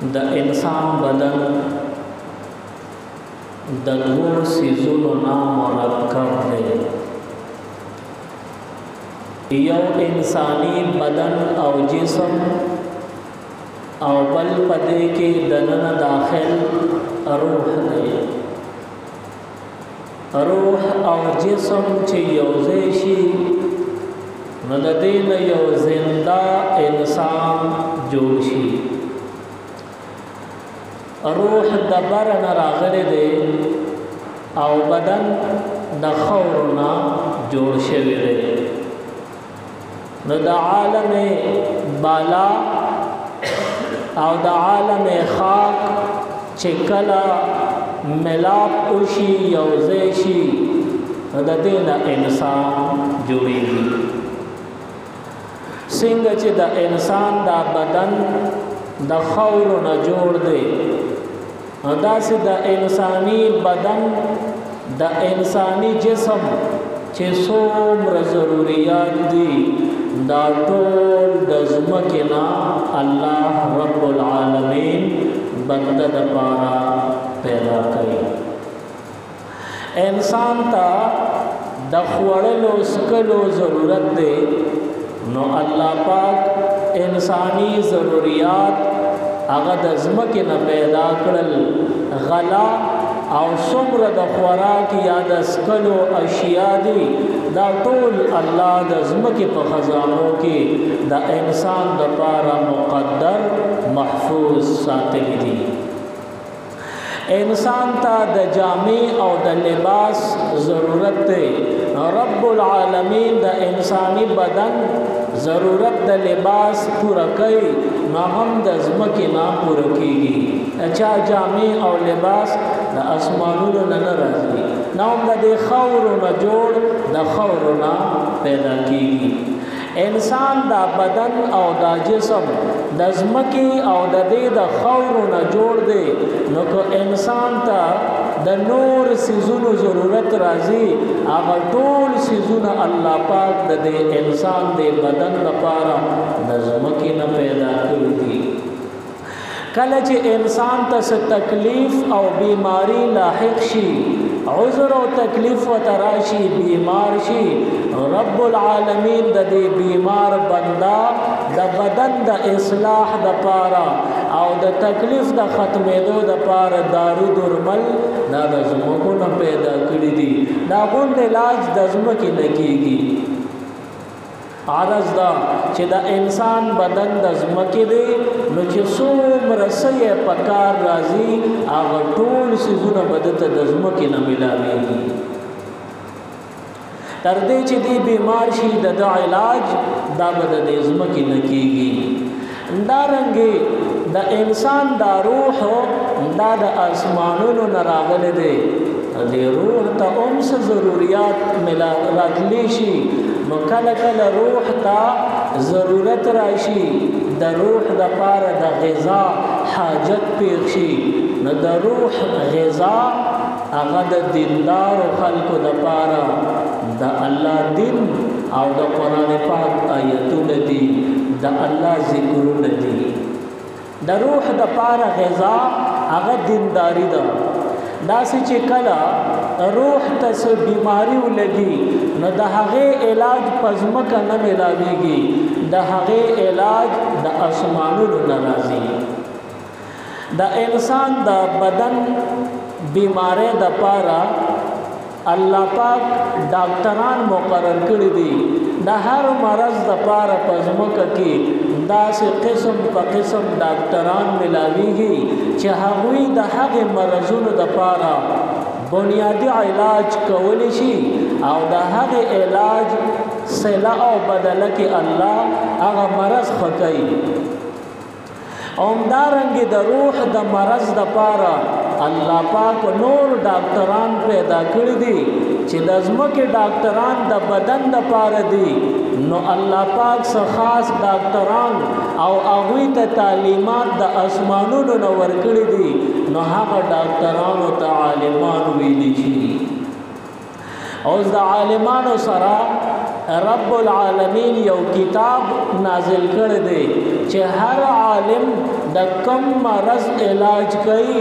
د انسان بدن د دوه سیزونو نه مرکب دی. یو انسانی بدن او جسم او بل پدې کې دننه داخل روح دی. روح او جسم چې یوځای شي نو د دې نه یو زنده انسان جوړ شي. روح د برن راغلی دی او بدن د خاورو نه جوړ شوی دی. نو د عالم بالا او د عالم خاک چې کله ملاپ وشي یوځای شي نو د دې نه انسان جوړیږي. څنګه چې د انسان دا بدن د خاورو نه جوړ دی داسې د انساني بدن د انساني جسم چې څومره ضروریات دي دا ټول د ځمکې نه الله رب العالمین بنده دپاره پیدا کوي. انسان ته د خوړلو څښلو ضرورت دی نو الله پاک انسانی ضروریات هغه د ځمکې نه پیدا کړل. غلا او څومره د خوراک یا د څښلو اشیا دي دا ټول الله د ځمکې په خزانو کې د انسان دپاره مقدر محفوظ ساتلی دي. انسان ته د جامې او د لباس ضرورت دی. رب العالمین د انسانی بدن ضرورت د لباس پورا کوي نو هم د ځمکې نه پوره کیږي. چا جامې او لباس د اسمانونو نه نه راځي نه هم د دې خاورو نه جوړ د خاورو نه پیدا کیږي. انسان دا بدن او دا جسم د ځمکې او د دې د خاورو نه جوړ دی نو که انسان ته د نور سیزونو ضرورت راځي هغه ټول سیزونه الله پاک د دې انسان د بدن لپاره د ځمکې نه پیدا کړي دي. کله چې انسان ته څه تکلیف او بیماری لاحق شي عذر او تکلیف و تراشی بیمار شي رب العالمین د دې بیمار بندا د بدن د اصلاح د پاره او د تکلیف د ختمېدو د پاره دارو درمل دا د ځمکو نه پیدا کړي دي. دا غوند علاج د ځمکې نه کیږي. عرض دا چې د انسان بدن د ځمکې دی نو چې څومره څه یې په کار راځي هغه ټول څیزونه به دته د ځمکې نه میلاویږي. تر دې چې دی بیمار شي د ده علاج دا به د دې ځمکې نه کیږي. دارنګې د انسان دا روح دا د اسمانونو نه راغلی دی. دې روح ته هم څه ضروریات راتلی شي نو کله کله روح ته ضرورت راشي د روح دپاره د غذا حاجت پیښ شي نو د روح غذا هغه د دیندارو خلکو دپاره د الله دین او د قرآن پاک آیتونه دي د الله ذکرونه دي. د روح دپاره غذا هغه دینداری ده. داسې چې کله روح ته څه بیماری ولګي نو د هغې علاج په ځمکه نه میلاویږي د هغې علاج د اسمانونو نه راځي. د انسان د بدن بیماری دپاره الله پاک ډاکټران مقرر کړي دي. د هر مرض دپاره په ځمکه کې داسې قسم په قسم ډاکټران میلاویږي چې هغوی د هغې مرضونو دپاره بنیادی علاج کولی شي او د هغې علاج صله او بدله کې الله هغه مرض ښه کوي. همدارنګې د روح د مرض دپاره الله پاک نور ډاکټران پیدا کړي دي چې د ځمکې ډاکټران د بدن دپاره دي نو الله پاک څه خاص ډاکټران او هغوی ته تعلیمات د اسمانونو نه ورکړي دي نو هغه ډاکټرانو ته عالمان ویلی شي. اوس د عالمانو سره رب العالمین یو کتاب نازل کړ دی چې هر عالم د کم مرض علاج کوي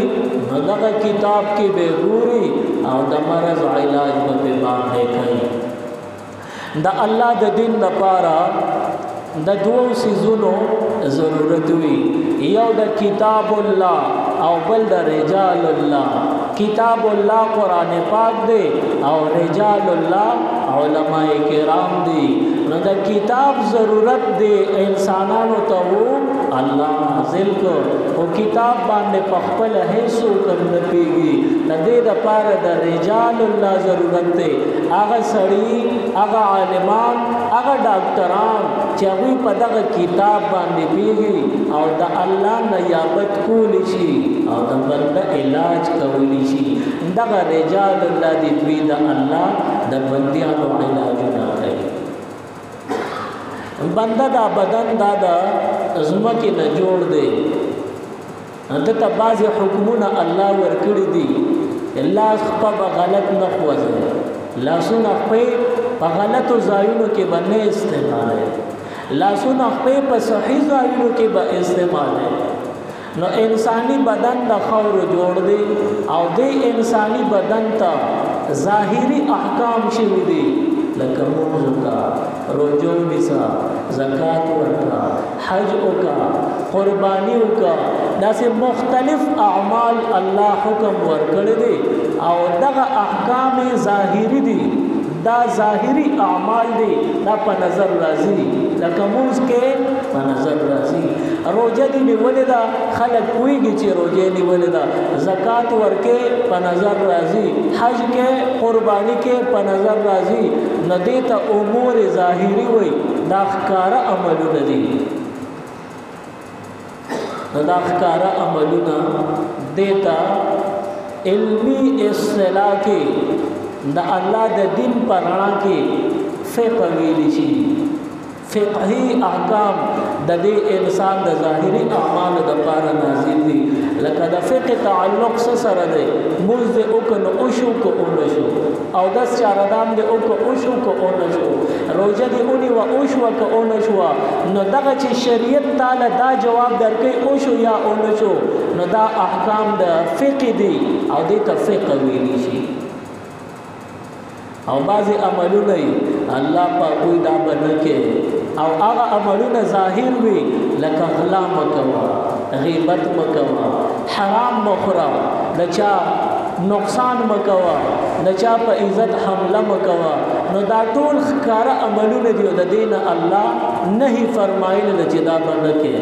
نو دغه کتاب کې به ګوري او د مرض علاج به باندې کوي. د الله د دین لپاره د دوو سيزونو ضرورت وي، یو د کتاب الله او بل د رجال الله. کتاب الله قرآن پاک دی او رجال الله علماء کرام دی. نو د کتاب ضرورت دی انسانانو ته وو الله نازل کو او کتاب باندې پخپل هیڅو کم نه پیږي. د دې لپاره د رجال الله ضرورت دی، هغه سړي، هغه عالمان، هغه ډاکټران چې هغوی په دغه کتاب باندې پیږي او د الله نیابت کولی شي او د بنده علاج کولی شي. دغه رجال الله دی، دوی د الله د بندیانو علاجونه کوي. بنده دا بدن دا د ځمکې نه جوړ دی، دته بعضې حکمونه الله ورکړي دي. لاس خپه به غلط نه خوځي، لاسونه خپې په غلطو ځایونو کې به نه استعمالوي، لاسونه خپې په صحیح ځایونو کې به استعمالوي. نو انسانی بدن د خاورو جوړ دی او دې انسانی بدن ته ظاهري احکام شوي دي لکه مونځ وکړه، روژه ونیسه، زکات ورکړه، حج وکړه، قرباني وکړه. داسې مختلف اعمال الله حکم ورکړي دي او دغه احکام ظاهري دي، دا ظاهري اعمال دي، دا په نظر راځي. لکه مونځ کې په نظر راځي، روژه دې نیولې ده خلک پوهېږي چې روژه نیولې ده، زکات ورکې په نظر راځي، حج کې قرباني کې په نظر راځي. نو دې ته امور ظاهري وایي، دا ښکاره عملونه دي. نو دا ښکاره عملونه دې ته علمي اصطلاح کې د الله د دین په رڼا کې فقه ویلی شي. فقهي احکام د دې انسان د ظاهري اعمالو دپاره نازل دي. لکه د فقه تعلق سره دی، مونځ دې وکړه نو وشو که ونه شو، اودس چارهدام دې وکړه وشو که ونه شو، روژه دې ونیوه وشوه که ونه شوه. نو دغه چې شریعت تعالی دا جواب درکوي وشو یا ونه شو، نو دا احکام د فقه دي او دې ته فقه ویلی شي. او بعضی عملونه الله پاک کوئی دا بنکه او هغه عملونه ظاهر وي لکه غلا مکوا، غیبت مکوا، حرام مخورا، دچا نقصان مکوا، دچا په عزت حمله مکوا. نو دا ټول ښکاره عملونه دي او د دین الله نهي فرمایله چې دا بنکه.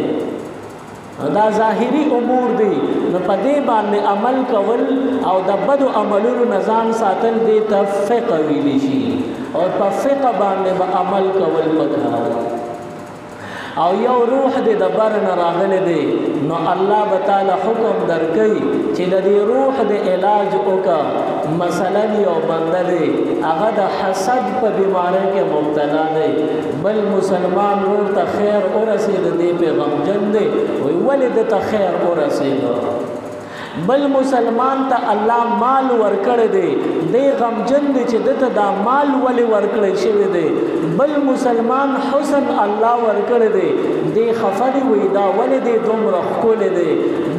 دا ظاهري امور دي، نو په دې باندې عمل کول او د بدو عملونو نه ځان ساتل دې ته فقه ویلی شي او په فقه باندې به عمل کول پکار. او یو روح دې د بر نه راغلی دی، نو الله به تعالی حکم درکوي چې د دې روح د علاج وکړه. مثلا یو بنده دی هغه د حسد په بیماری کې مبتلا دی، بل مسلمان ورور ته خیر ورسېد دی پې غمجن دی، وایي ولې ده ته خیر ورسېده. بل مسلمان ته الله مال ورکړی دی، دی غمجن دی چې دته دا مال ولې ورکړی شوی دی. بل مسلمان حسن الله ورکړی دی، دی خفه دی، وایي دا ولې دی دومره ښکلی دی.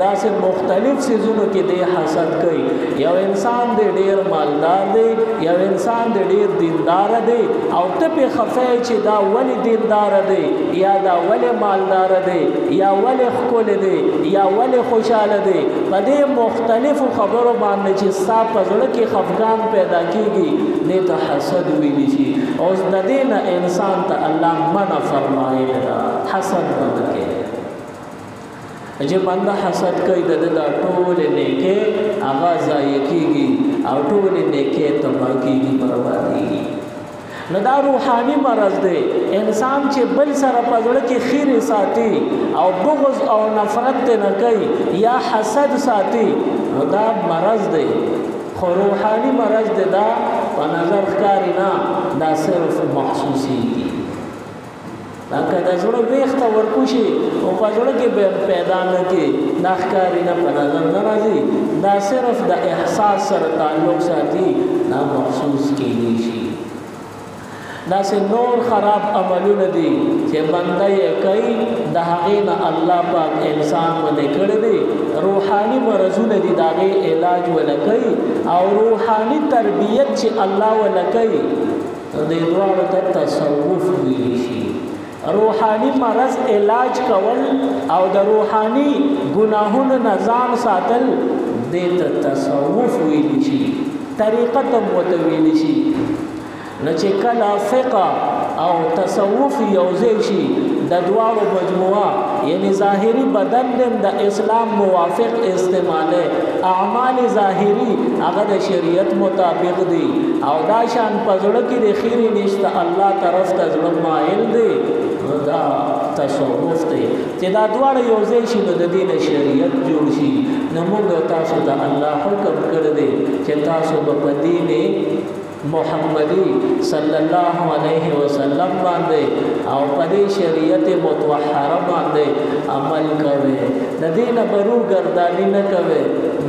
داسې مختلف څیزونو کې دی حسد کوي. یو انسان دی ډېر مالدار دی، یو انسان دی ډېر دیندار دی او ته پې خفه چې دا ولې دیندار دی یا دا ولې مالدار دی یا ولې ښکلی دی یا ولې خوشحاله دی. په دې مختلفو خبرو باندې چې ستا په زړه کې خفګان پیدا کېږي دې ته حسد ویلی شي. اوس د دې نه انسان ته الله منع فرمایلی ده، حسد نه کوي. چې بنده حسد کوي د ده دا ټولې نیکۍ هغه ضایع کېږي او ټولې نیکۍ تباه کېږي، بربادېږي. نو دا روحاني مرض دی. انسان چې بل سره په زړه کې خیرې ساتي او بغض او نفرت ته نه کوي یا حسد ساتي، نو دا مرض دی. خو روحاني مرض دی، دا په نظر ښکاري نه، دا صرف محسوسېږي. لکه د زړه ویښته ورکوشي او په زړه کې پیدا نه کړي، دا ښکاري نه، په نظر نه راځي. دا صرف د احساس سره تعلق ساتي، دا محسوس کېدی شي. دا سه نور خراب عملونه دي چې بنده یې کوي د هغې نه الله پاک انسان باندې کړی دی روحاني مرضونه دي د هغې علاج وله کوي او روحاني تربیت چې الله وله کوي دې دواړو ته تصوف ویلی شي روحاني مرض علاج کول او د روحاني ګناهونو نه ځان ساتل دې ته تصوف ویلی شي طریقه ته ورته ویلی شي نو چې کله فقه او تصوف یوځای شي د دواړو مجموعه یعنی ظاهری بدن دم د اسلام موافق استعماله اعمال ظاهری هغه د شریعت مطابق دي او دا شان پزړه کې د خیری نشته الله طرف ته ځړ مایل دي دا تصوف دی چې دا دواړه یوځای شي نو د دین شریعت جوړ شي نو موږ تاسو ته الله حکم کړی دی چې تاسو په دین محمدی صلی الله علیه وسلم باندې او په دې شریعت متطهره باندې عمل کوئ د دین برو ګردانی نه کوئ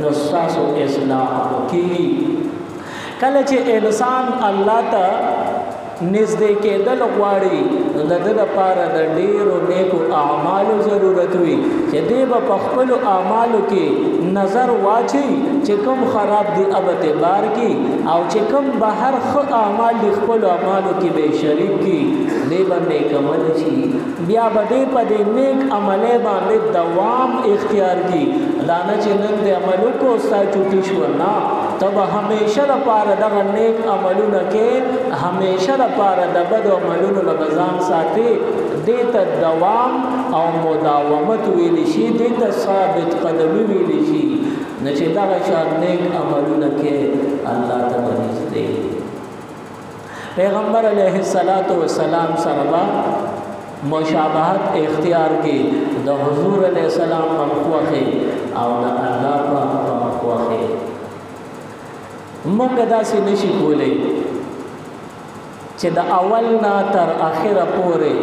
نو تاسو اصلاح کی کله چې انسان الله ته نزدې کېدل غواړي د دې لپاره د ډېرو نیکو اعمالو ضرورت وي چې دې په خپل اعمالو کې نظر واچي چې کوم خراب دي اب اعتبار کی او چې کوم بهر خو اعمال د خپل اعمالو کې به شریک کی دې باندې کمل شي بیا به په دې نیک عمله باندې دوام اختیار کی دانه چې نن دې عملو کو سا چوټی شو نه تب همیشه لپاره دغه نیک عملونه کې همیشه لپاره د بد عملونو لبزان ساتي دې ته دوام او مداومت ویل شي دې ته ثابت قدمي ویل شي نه چې دغه شان نیک عملونه کې الله ته ورسېږي پیغمبر علیه الصلاۃ والسلام سره مشابهت اختیار کی د حضور علیہ السلام مخوخه او د الله په مخوخه موږ داسې نشي کولای چې د اول نه تر اخره پورې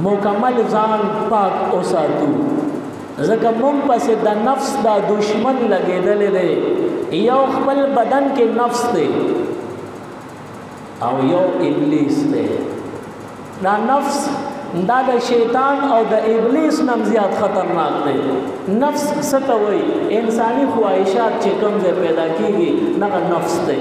مکمل ځان پاک اوساتو ځکه موږ پسې د نفس دا دشمن لګېدلې دی یو خپل بدن کې نفس دی او یو ابلیس دی دا نفس دا د شیطان او د ابلیس نم زیات خطرناک دی نفس ستوي انساني خواهشات چې کوم ځای پیدا کیږي نه نفس دی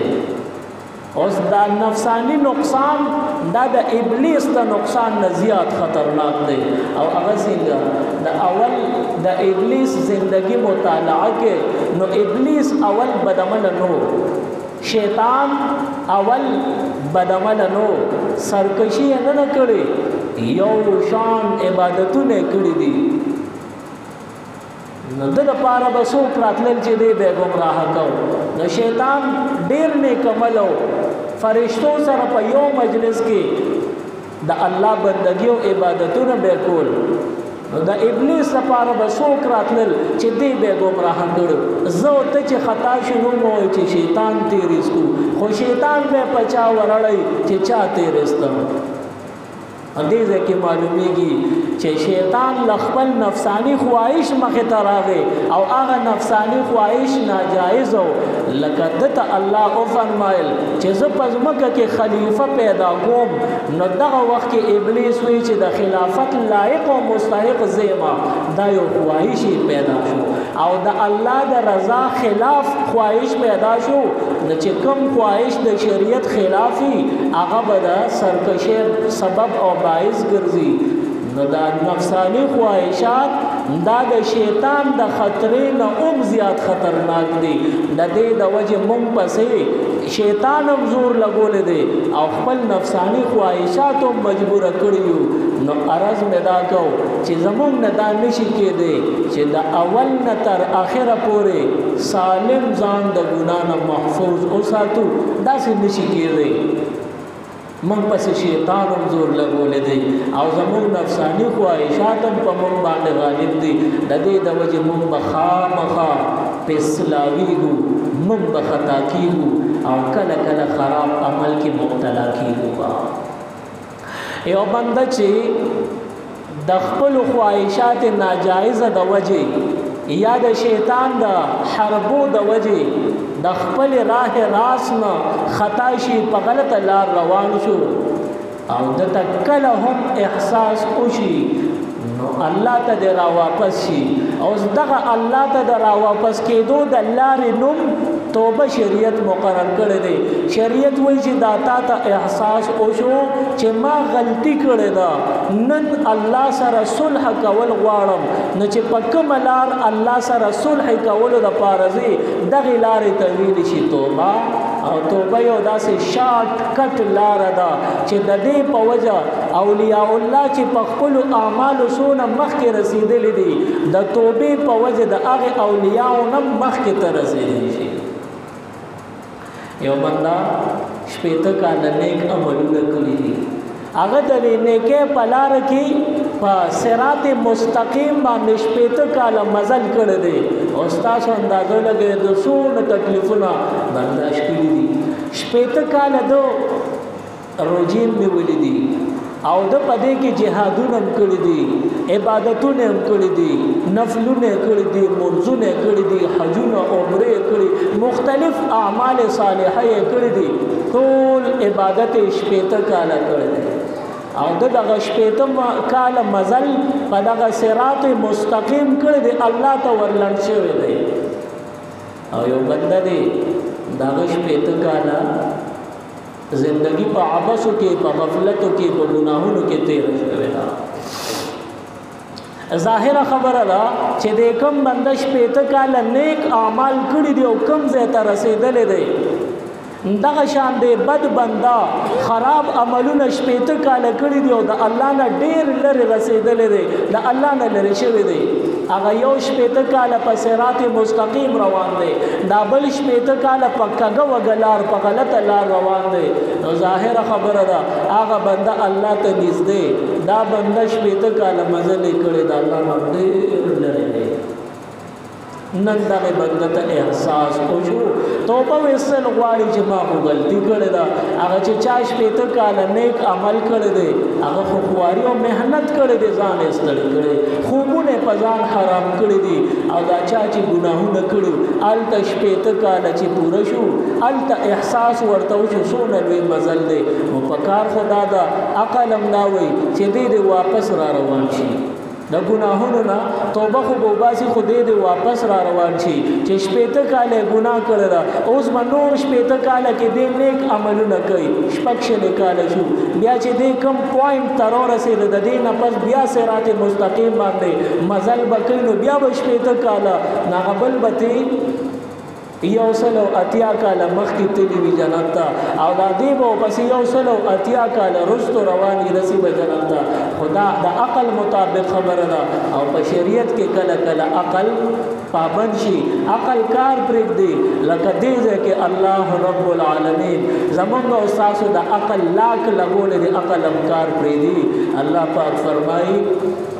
اوس دا نفسانی نقصان دا د ابلیس د نقصان نه زیات خطرناک دی او هغه څنګه د اول د ابلیس زندگی مطالعه کې نو ابلیس اول بدعمل نو شیطان اول بدعمل نو سرکشی نه کړی یو شان عبادتونه کړی دي نو د لپاره به څوک راتلل چې دی به گمراه کو نو شیطان ډیر نیک عملو فرشتو سره په یو مجلس کې د الله بندګي او عبادتونه به کول نو د ابلیس لپاره به څوک راتلل چې دی به گمراه کړو زه ته چې خطا شنو مو چې شیطان تیرستو خو شیطان به پچا ورړی چې چا تیرستو دې ځکه معلومیږي چې شیطان لخپل نفسانی خواهش مخه تراغه او هغه نفسانی خواهش ناجایز او لکه دته الله او فرمایل چې زه پزمکه کې خلیفہ پیدا کوم نو دغه وخت کې ابلیس وی چې د خلافت لایق او مستحق زیما دا یو خواهش پیدا شو او د الله د رضا خلاف خواهش پیدا شو نو چې کوم خواهش د شریعت خلافي هغه به د سرکشي سبب او باعث ګرځي نو دا نفسانی خواهشات دا د شیطان د خطرې نه اوم زیات خطرناک دي د دې د وجه مونږ پسې شیطان هم زور لګول دي او خپل نفسانی خواهشات هم مجبور کړیو نو عرض مدا کو چې زمونږ نه دا نشي کېدی چې د اول نه تر اخره پورې سالم ځان د ګناه نه محفوظ اوساتو داسې نشي کېدی من پس شیطان هم زور لګولې دی او زموږ نفسانی خواهشات هم په موږ باندې غالب دي د دې د وجې موږ به خامخا پسلاویږو موږ به خطا کیږو او کله کله خراب عمل کې مبتلا کیږو یو بنده چې د خپل خواهشات ناجایزه د وجې یا د شیطان د حربو د وجې د خپل راه راس نه خطا شي په غلطه لار روان شو او دته کله هم احساس وشي نو الله ته د را واپس شي او دغه الله ته د را واپس کېدو د لارې نوم توبه شریعت مقرر کړی دی. شریعت وایي چې دا تا ته احساس وشو چې ما غلطي کړې ده نن الله سره صلح کول غواړم نو چې په کومه لار الله سره صلح کولو دپاره ځې دغې لارې ته ویلی شي توبه. او توبه یو داسې شارټ کټ لاره ده چې د دې په وجه اولیاء الله چې په خپلو اعمالو څونه مخکې رسېدلي دي د توبې په وجه د هغې اولیاءو نه مخکې ته رسېدلی شي. یو بنده شپېته کاله نیک عملونه کړي دي هغه د نیکۍ په لاره کې په صراط مستقیم باندې شپېته کاله مزل کړی دی او ستاسو اندازه لګوئ د څومره تکلیفونه برداشت کړي دي. شپېته کاله د روژې نیولي دي او د په دې کې جهادونه هم کړي دي عبادتونه هم کړي دي نفلونه کړي دي منځونه کړي دي حجونه عمرې کړي مختلف اعمال صالحه یې کړي دي ټول عبادت شپېته کاله کړی دی او دغه شپېته کاله مزل په دغه صراط مستقیم کړی دی الله ته ورلنډ شوی دی او یو بنده دی دغه شپېته کاله زندگی په عبثو کې په غفلتو کې په ګناهونو کې تېره شوې ده. ظاهره خبره ده چې د کوم بنده شپېته کاله نیک اعمال کړي دي او کوم ځای ته رسېدلی دی دغه شان دی بد بنده خراب عملونه شپېته کاله کړي دي او د الله نه ډېر لرې رسېدلی دی د الله نه لرې شوی دی هغه یو شپېته کاله په صراط مستقیم روان دی دا بل شپېته کاله په کږه وږه لار په غلطه لار روان دی نو ظاهره خبره ده هغه بنده الله ته نږدې دا بنده شپېته کاله مزل یې کړی د الله نه ډېر لرې دی. نن دغه بنده ته احساس وشو توبه ویستل غواړي چې ما خو غلطي کړې ده هغه چې چا شپېته کاله نیک عمل کړی دی هغه خو خواري او محنت کړی دی ځان یې ستړی کړی خوبونه یې په ځان حرام کړي دي او دا چا چې ګناهونه کړي هلته شپېته کاله چې پوره شو هلته احساس ورته وشو څومره لوی مزل دی نو په کار خو دا ده عقل هم دا وایي چې دې واپس را روان شي د ګناهونو نه توبه خو به وباسي خو دې واپس را روان شي چې شپېته کاله ګناه کړی ده اوس به نور شپېته کاله کې دې نیک عملونه کوي شپږ شلې کاله شو بیا چې دې کم پوینټ ته راورسېده د دې نه پس بیا صراط مستقیم باندې مزل به کوي نو بیا به شپېته کاله هغه بل به یو سلو اتیا کاله مخکې تللی وي جنت ته او دا دې به پسې یو سلو اتیا کاله رستو روانې رسي به جنت ته خدا د عقل مطابق خبره ده او په شریعت کې کله کله عقل پابند شي عقل کار پرېږدي لکه دې ځای کې الله رب العالمین زمونږ او ستاسو د عقل لاک لګولی دی عقل هم کار پرېږدي. الله پاک فرمایي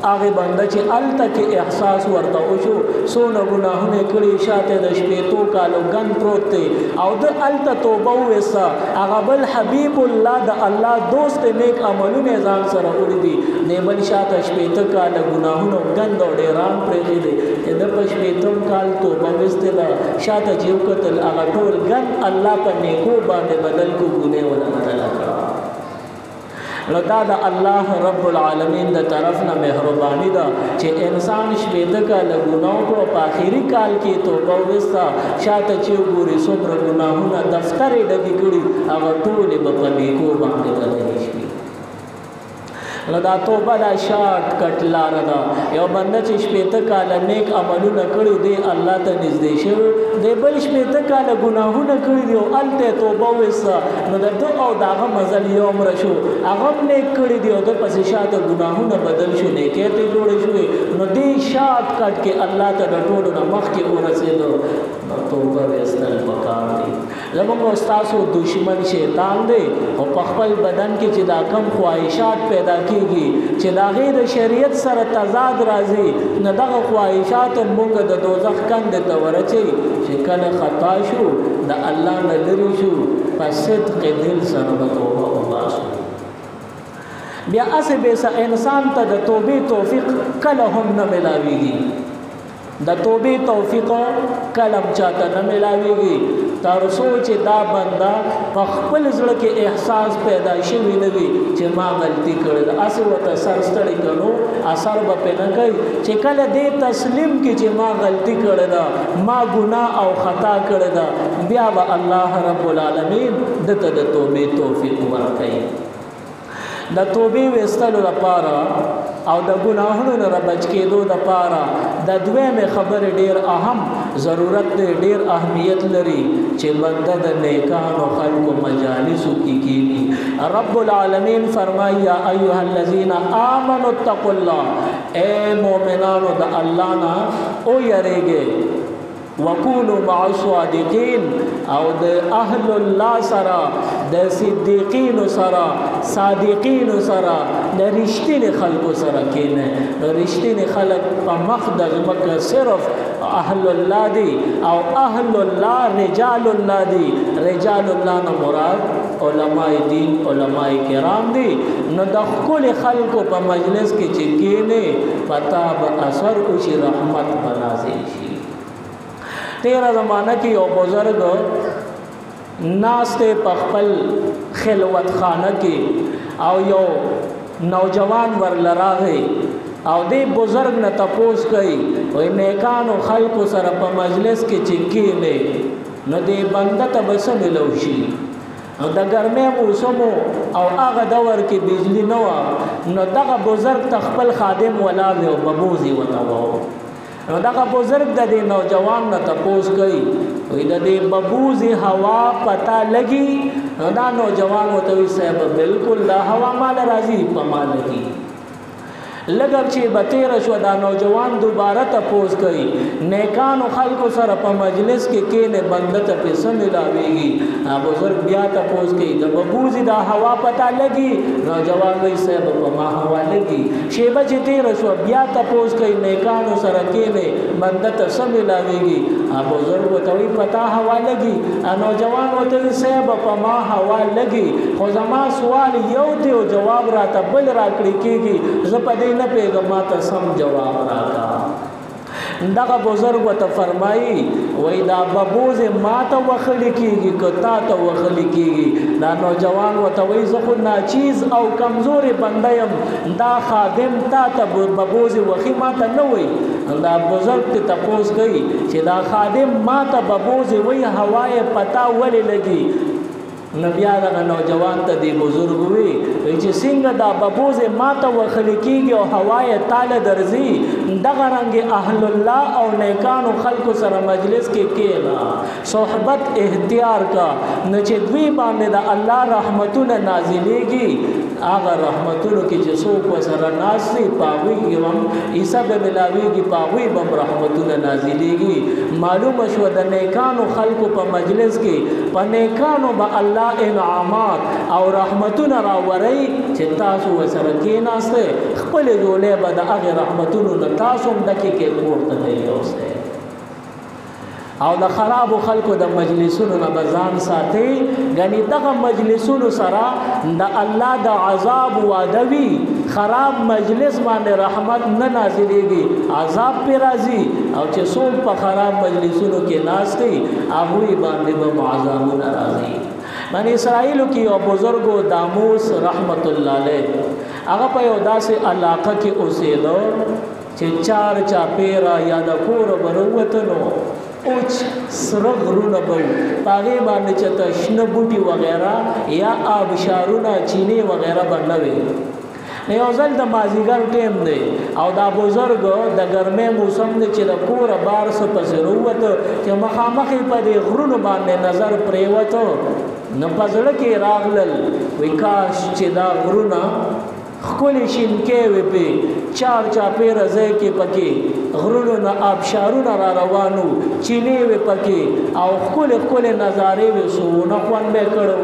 هغه بنده چې هلته کې احساس ورته وشو څونه ګناهونه کړي شاته د شپېتو کالو ګن پروت دی او د هلته توبه وویسته هغه بل حبیب الله د الله دوست نیک عملونه ځان سره وړي دي دی بل شاته شپېته کاله ګناهونه ګند او ډېران پرېښي دی د په شپېتم کال توبه ویستې ده شاته چې وکتل هغه ټول ګند الله په نیکو باندې بدل کو ګنې ونه بدله کړه. نو دا د الله رب العالمین د طرف نه مهرباني ده چې انسان شپېته کاله ګناه کړو په آخري کال کې توبه وویسته شاته چې وګوري څومره ګناهونه دفتر یې ډکې کړي هغه ټولې به په نیکو باندې بدلې شي. نو دا توبه دا شارټ کټ لاره ده یو بنده چې شپېته کاله نیک عملونه کړي دی الله ته نږدې شوی دی بل شپېته کاله ګناهونه کړي دي او هلته توبه وویسته نو د ده او د هغه مزل یو عمره شو هغه هم نیک کړي دي او د پسې شاته ګناهونه بدل شو نیکۍ ته جوړې شوې نو دې شارټ کټ کې الله ته د ټولو نه مخکې ورسېدو نو توبه ویستل پکار دي. زموږ او ستاسو دشمن شیطان دی او په خپل بدن کې چې دا کم خواهشات پیدا کېږي چې د هغې د شریعت سره تضاد راځي نو دغه خواهشات موږ د دوزخ کندې ته ورچوي چې کله خطا شو د الله نه لرې شو په صدق دل سره به توبه وباسو بیا هسې بېسه انسان ته د توبې توفیق کله هم نه میلاویږي د توبې توفیق کلم چاته نه ملاويږي تر سوچ دا بندا په خپل زړه کې احساس پیدا شوی نه وي چې ما غلطي کړې ده اصل وته سر ستړي کړو اثر به پنه کوي چې کله دې تسلیم کې چې ما غلطي کړې ده ما ګناه او خطا کړې ده بیا به الله رب العالمین دته د توبې توفیق ورکړي د توبې وستلو لپاره او د ګناهونو نه بچ کېدو لپاره د دویمه خبره ډیر اهم ضرورت دی ډیر اهمیت لري چې بنده د نیکانو خلقو مجالسو کې کېږي رب العالمین فرمایي یا ایها الذین آمنوا اتقوا الله اے مؤمنانو د الله نه او یریږئ وکونوا مع الصادقین او د اهل الله سره د صدیقین سره صادقین سره د رښتینی خلکو سره کینه د رښتینی خلک په مخ د مکه صرف اهل الله دی او اهل الله رجال الله دی رجال الله نه مراد علماء دین علماء کرام دی نو د خپل خلکو په مجلس کې چې کینه پتا به اثر او شي رحمت بنازل شي تیرا زمانہ کی یو بزرگ ناستے پخپل خلوت خانہ کی او یو نوجوان ور لراغی او دی بزرگ نه تپوس کئی وی نیکانو خلق سر پا مجلس کی چکی لے نو دی بندت بس ملوشی نو دا گرمی موسمو او آغا دور کی بجلی نوا نو دا بزرگ تخپل خادم ولا دی و ببوزی و نواو نو دغه بزرگ د دې نوجوان نه تپوس کوي وي د دې ببوزي هوا پتا لګي نو دا نوجوان وته وي صاحب بالکل دا هوا مال راځي په مال لګي لګر چې بتیر شو دا نوجوان دوباره تپوس کوي نیکانو خلکو سره په مجلس کې کینه بندت په سم لاويږي بزرگ بیا تپوس کوي د ببوزي دا هوا پتا لګي نوجوان وي صاحب په ما هوا لګي شیبه چې تیر شو بیا تپوس کوي نیکانو سره کینه بندت سم لاويږي بزرگ وته وي پتا هوا لګي نوجوان وته وي صاحب په ما هوا لګي خو زما سوال یو دی او جواب راته بل راکړي کیږي زه په دې نه پیغمبر ته سم جواب راکا دغه بزرگ وته فرمایي وای دا ببوز ما ته وخلی کیږي کتا ته وخلی کیږي دا نوجوان وته وای زه خو ناچیز او کمزوري بندیم دا خادم تا ته ببوز وخی ما ته نه وای دا بزرگ ته تپوس کوي چې دا خادم ما ته ببوز وای هوای پتا ولې لګي نبیا دا نوجوان ته دی بزرگ وی چې څنګه دا ببوز ماته وخلی کیږي او هوای تعالی درځي دغه رنګ اهل الله او نیکانو خلکو سره مجلس کې کېنا صحبت اختیار کا نه چې دوی باندې دا الله رحمتونه نازلېږي هغه رحمتونو کې چې څوک سره ناسي پاوي هم عیسی به ملاويږي پاوي بم رحمتونه نازلېږي معلومه شو د نیکانو خلکو په مجلس کې په نیکانو به الله انعامات او رحمتونه راوري چې تاسو وسره کېناسته خپل جوړه به د هغه رحمتونو نه تاسو هم دکې کې کوړته دی اوسه او د خراب خلکو د مجلسونو نه بزان ساتي غني دغه مجلسونو سره د الله د عذاب وادوي خراب مجلس باندې رحمت نه نازلېږي عذاب پر راځي او چې څوک په خراب مجلسونو کې ناشتي هغه باندې به عذابونه راځي بنی اسرائیل کې یو بزرګو داموس رحمت الله علیه هغه په یو داسې علاقه کې اوسېدو چې چار چاپیرا یا د کور بروتنو اوچ سره غرونه بو پاغه باندې چته شنه بوټي وغیرہ یا آبشارونه چینه وغیرہ بنوي یو ځل د مازیګر ټیم دی او دا بزرګ د ګرمه موسم دی چې د کور بار سره پسروت چې مخامخ په دې غرونو باندې نظر پریوتو نه پزړه کې راغلل وکاش چې دا غرونه خپل شینکې وي په چار چاپیر ځای کې پکې غرونو نه آبشارونه را روانو چینه وي پکې او خپل نظارې وي سونه خوان به کړو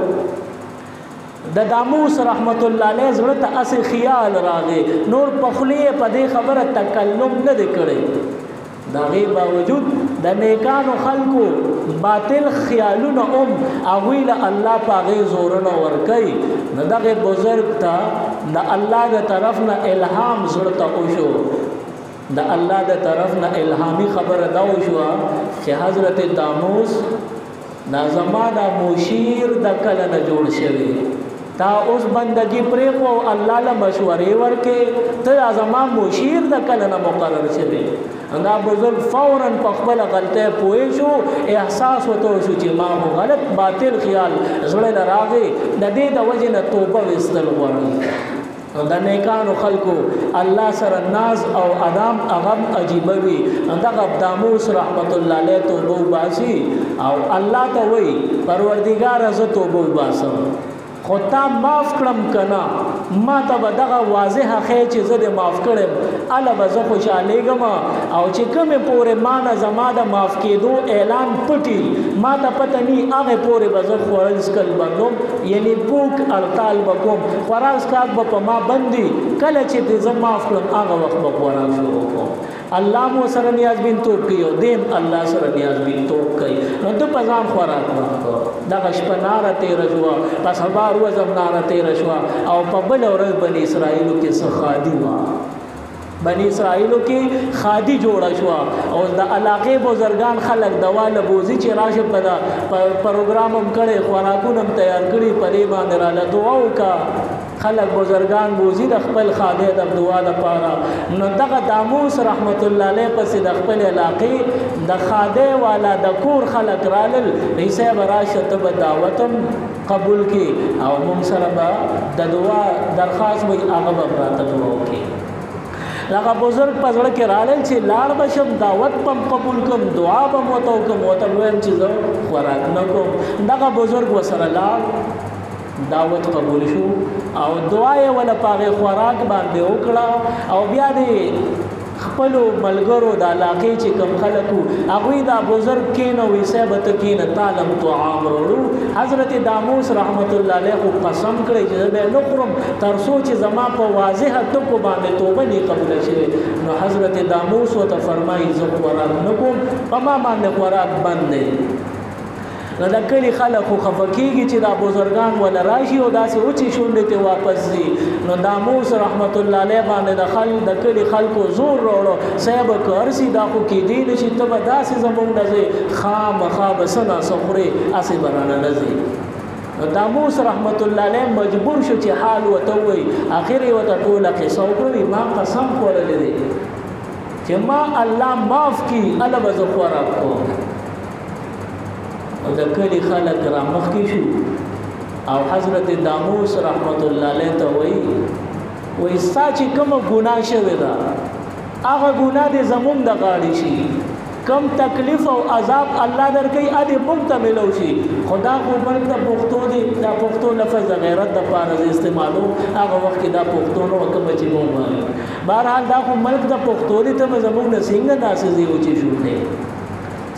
د داموس رحمت الله علیه زړه ته اصل خیال راغی نور پخلی په دې خبره تکلم نه کړي دا غي باوجود د نیکانو خلقو باطل خیالونه اویل الله پاغه زورونه ور کوي نو دغه بزرگ ته د الله د طرف نه الهام زړه ته وشو د الله د طرف نه الهامي خبره دا وشوه چې حضرت داموس دا زما دا مشیر د کله نه جوړ شوی تا اوس بندگی پرې کو الله له مشورې ورکې ته زما مشیر د کله نه مقرر شوی دا بزرگ فوراً په خپل غلطه پوه شو احساس وته شو چې ما غلط باطل خیال زړه لراغه د دې د وجه نه توبه وستل غواړي د نیکانو خلکو الله سره ناز او ادم اغم عجیب وي دغه داموس رحمت الله علیه توبه باسي او الله ته وای پروردگار ز توبه باسم خو تا معاف کړم کنا ما ته به دغه واضحه خې چې زه دې معاف کړم اله به زه خوشحالېږم او چې کومې پورې ما نه زما د معاف کېدو اعلان پټي ما ته پته نی هغې پورې به زه خوړل څکل بندوم یعنی بوک هړتال به کوم خوراک څښاک به په ما بندي کله چې دې زه معاف کړم هغه وخت به خوراک شروع کوم الله مو سره نیازبین توب کوي او دیم الله سره نیازبین توب کوي نو ته په ځان خوراک ورکړه دغه شپه ناره تېره شوه په سبا ورځ هم ناره تېره شوه او په بله ورځ بني اسرائیلو کې څه خادي وه بني اسرائیلو کې خادي جوړه شوه او د علاقې بزرګان خلک دوا له بوزي چې راشه په پروګرام هم کړی خوراکونه هم تیار کړي په دې باندې راله دعا وکړه خلق بزرگان بوزي د خپل خاده د دعا لپاره نو دغه داموس رحمت الله علیه پس د خپل علاقې د خاده والا د کور خلق رالل عیسی براشه ته دعوتم قبول کی او موږ سره به د دعا درخواست وي هغه به پراته دعا وکړي لکه بزرگ پزړه کې رالل چې لاړ بشم دعوت پم قبول کوم دعا به موته کوم وته ویم چې زه خوراک نه کوم دغه بزرگ وسره لاړ دعوت قبول شو او دعا یې ولا پاغه خوراک باندې وکړه او بیا دې خپل ملګرو د علاقې چې کم خلکو هغه دا بزرگ کینو ویسه به تکین تعلم طعام ورو حضرت داموس رحمت الله علیه خو قسم کړی چې به نخرم تر سوچ زما په واضحه ټکو باندې توبه نه قبول شي نو حضرت داموس وته فرمایي زه خوراک نکوم په ما باندې خوراک بند دی نو د کلی خلک خو خفه کېږي چې دا بزرګان ولا راشي او داسې اوچې شونډې ته واپس ځي نو داموس رحمت الله علیه باندې د کلی خلکو زور راوړو صاحب که هرسي دا خو کېدی نه شي ته به داسې زمونږ نه ځې خامخا به څه ناسه خورې هسې به رانه نه ځې داموس رحمت الله علیه مجبور شو چې حال ورته ووایي اخر یې ورته ټوله قصه وکړي ما قسم خوړلی دی چې ما الله معاف کړي هله به زه خوراک کوم او د کلی خلک را مخکې شو او حضرت داموس رحمت الله علیه ته وایي ستا چې کومه ګناه شوې ده هغه ګناه دې زمونږ د غاړې شي کم تکلیف او عذاب الله درکوي ادې موږ ته میلو شي خدا خو موږ د پښتو دی دا پښتو لفظ د غیرت دپاره زه استعمالوم هغه وخت کې دا پښتو نه وه کومه چې موږ وایو بهرحال دا خو ملک د پښتو دی ته به زمونږ نه څنګه ناسې ځي وچې شو دی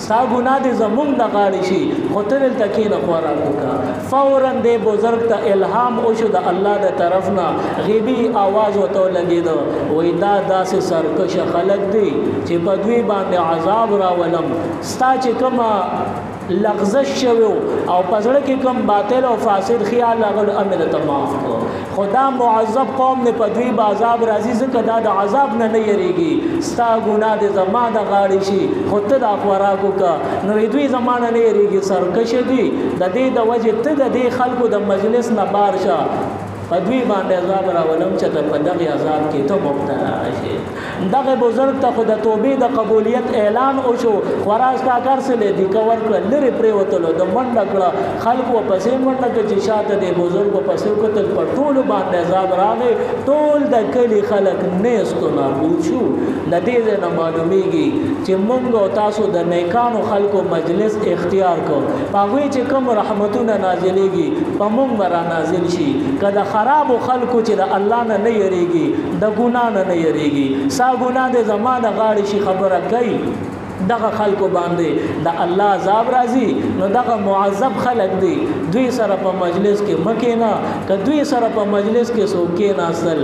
ستا ګناه دې زمونږ د غاړې شي خو ته دلته کښېنه خوراک وکړه فوراً دې بزرګ ته الهام وشو د الله د طرف نه غیبي آواز ورته ولګېده وایي دا داسې سرکشه خلک دي چې په دوی باندې عذاب راولم ستا چې کومه لغزش شوی او په زړه کې کوم باطل او فاسد خیال راغلو امې درته معاف کړو خو دا معذب قوم نه په دوی به عذاب راځي ځکه دا د عذاب نه یریږي ستا ګناه دې زما د غاړې شي خو ته دا خوراک وکړه نو دوی زما نه یریږي سرکشه دي د دې د وجې ته د دې خلکو د مجلس نه بار شه په دوی باندې عذاب راولم چې ته په دغه عذاب کې ته مبتلا شې دغه بزرګ ته خو د توبې د قبولیت اعلان وشو خوراک کاکر سره دی کور کړ لري پریوتلو د منډه کړه خلکو پسې منډه کې چې شاته دی بزرګ پسې کتل په ټول باندې عذاب راغی ټول د کلی خلک نیستو نابود شو د دې نه معلومیږي چې موږ او تاسو د نیکانو خلکو مجلس اختیار کو هغه چې کوم رحمتونه نازلېږي په موږ را نازل شي کله خراب خلکو چې د الله نه یریږي د ګنا نه یریږي سا ګنا د زمانه غاړي شي خبره کوي دغه خلکو باندې د الله عذاب راځي نو دغه معذب خلک دي دوی سره په مجلس کې مکینا که دوی سره په مجلس کې سوکې ناسل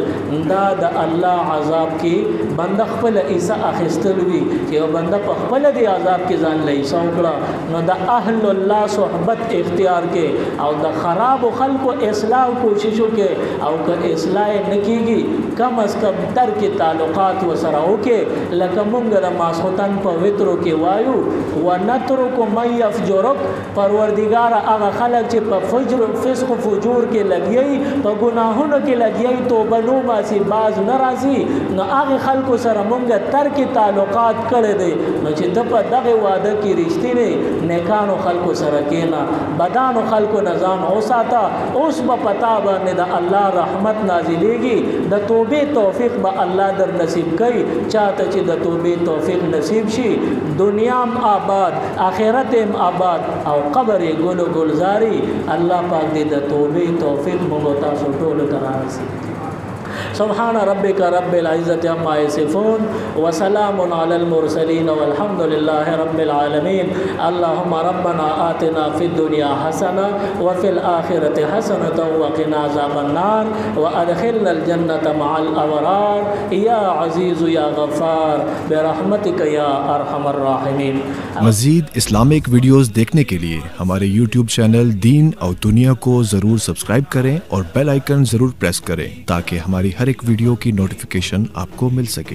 دا د الله عذاب کې بنده خپل ایسا اخستل وي چې یو بنده په خپل دی عذاب کې ځان لې سوکړه نو د اهل الله صحبت اختیار کې او د خراب خلکو اصلاح کوششو کې او که اصلاح نکېږي کم از کم در کې تعلقات وسره وکې لکه مونږ د ماسختن په وترو کې وایو ونترک من یفجرک پروردگار هغه خلک چې په فجر فسق و فجور کې لګي په ګناهونو کې لګي توبه نو باسي باز ناراضي نو هغه خلکو سره مونږ ترک تعلقات کړی دي نو چې د په دغه وعده کې رښتینی نیکانو خلکو سره کېنا بدانو خلکو نزان اوساته اوس په پتا باندې د الله رحمت نازلېږي د توبې توفیق به الله در نصیب کوي چاته چې د توبې توفیق نصیب شي دنیا آباد آخرت آباد او قبر ګل گلزاري الله پاک دې د توبې توفیق موږ تاسو ټول ته راوړي سبحان ربك رب العزة عما يصفون وسلام على المرسلين والحمد لله رب العالمين اللهم ربنا آتنا في الدنيا حسنة وفي الآخرة حسنة وقنا عذاب النار وأدخلنا الجنة مع الأبرار يا عزيز يا غفار برحمتك يا أرحم الراحمين. मजीद Islamic videos देखने के लिए हमारे YouTube चैनल दीन और दुनिया को जरूर सब्सक्राइब करें और बेल आइकन जरूर प्रेस करें ताकि हमारी हर एक वीडियो की नोटिफिकेशन आपको मिल सके।